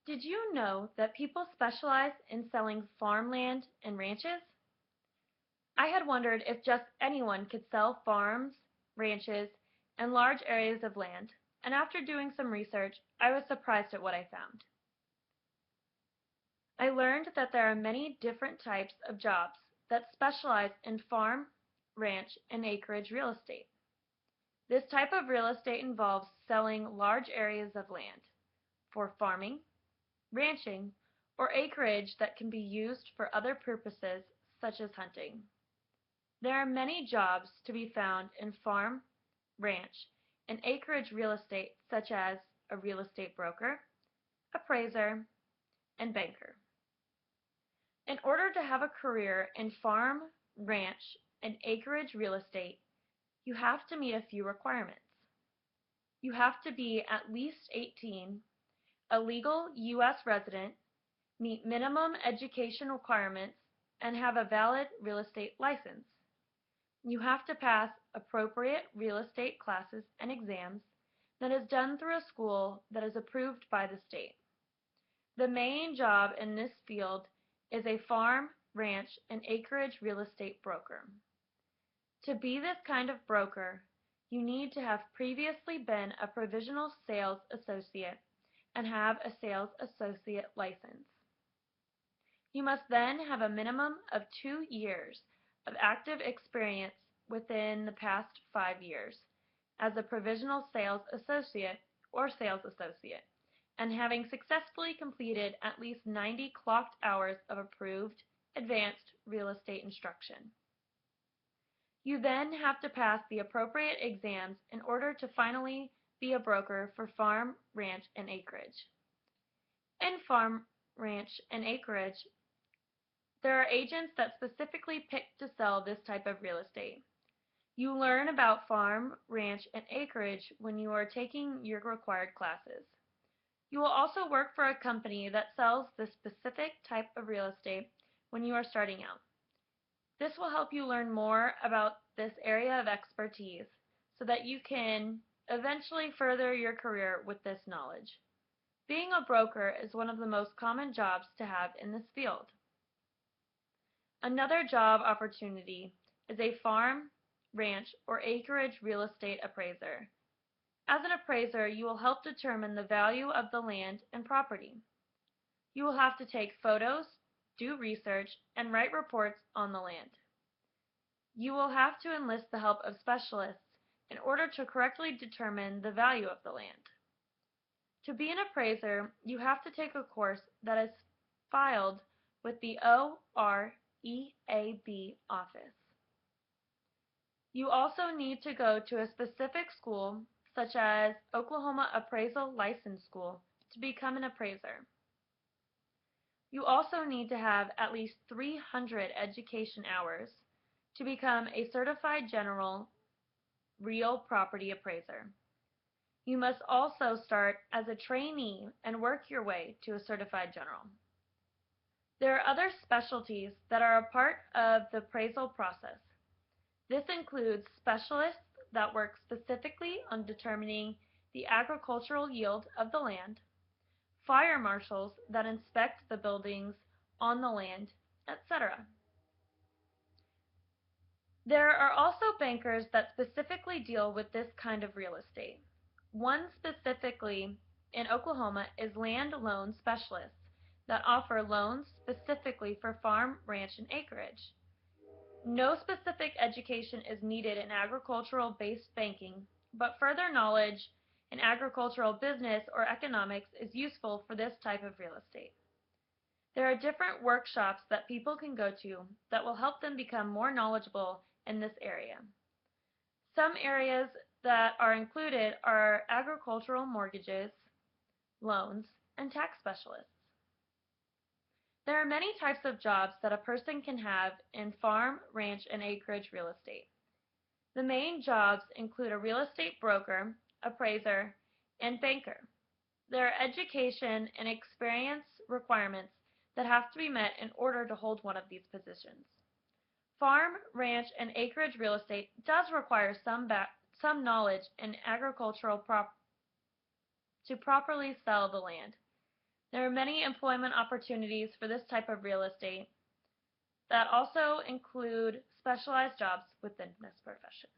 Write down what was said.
Did you know that people specialize in selling farmland and ranches? I had wondered if just anyone could sell farms, ranches, and large areas of land, and after doing some research, I was surprised at what I found. I learned that there are many different types of jobs that specialize in farm, ranch, and acreage real estate. This type of real estate involves selling large areas of land for farming, ranching, or acreage that can be used for other purposes such as hunting. There are many jobs to be found in farm, ranch, and acreage real estate such as a real estate broker, appraiser, and banker. In order to have a career in farm, ranch, and acreage real estate, you have to meet a few requirements. You have to be at least 18, a legal U.S. resident, meet minimum education requirements, and have a valid real estate license. You have to pass appropriate real estate classes and exams that is done through a school that is approved by the state. The main job in this field is a farm, ranch, and acreage real estate broker. To be this kind of broker, you need to have previously been a provisional sales associate and have a sales associate license. You must then have a minimum of 2 years of active experience within the past 5 years as a provisional sales associate or sales associate, and having successfully completed at least 90 clocked hours of approved advanced real estate instruction. You then have to pass the appropriate exams in order to finally be a broker for farm, ranch, and acreage. In farm, ranch, and acreage, there are agents that specifically pick to sell this type of real estate. You learn about farm, ranch, and acreage when you are taking your required classes. You will also work for a company that sells this specific type of real estate when you are starting out. This will help you learn more about this area of expertise so that you can eventually further your career with this knowledge. Being a broker is one of the most common jobs to have in this field. Another job opportunity is a farm, ranch, or acreage real estate appraiser. As an appraiser, you will help determine the value of the land and property. You will have to take photos, do research, and write reports on the land. You will have to enlist the help of specialists in order to correctly determine the value of the land. To be an appraiser, you have to take a course that is filed with the OREAB office. You also need to go to a specific school, such as Oklahoma Appraisal License School, to become an appraiser. You also need to have at least 300 education hours to become a certified general real property appraiser. You must also start as a trainee and work your way to a certified general. There are other specialties that are a part of the appraisal process. This includes specialists that work specifically on determining the agricultural yield of the land, fire marshals that inspect the buildings on the land, etc. There are also bankers that specifically deal with this kind of real estate. One specifically in Oklahoma is land loan specialists that offer loans specifically for farm, ranch, and acreage. No specific education is needed in agricultural-based banking, but further knowledge in agricultural business or economics is useful for this type of real estate. There are different workshops that people can go to that will help them become more knowledgeable in this area. Some areas that are included are agricultural mortgages, loans, and tax specialists. There are many types of jobs that a person can have in farm, ranch, and acreage real estate. The main jobs include a real estate broker, appraiser, and banker. There are education and experience requirements that have to be met in order to hold one of these positions. Farm, ranch, and acreage real estate does require some knowledge in agricultural to properly sell the land. There are many employment opportunities for this type of real estate that also include specialized jobs within this profession.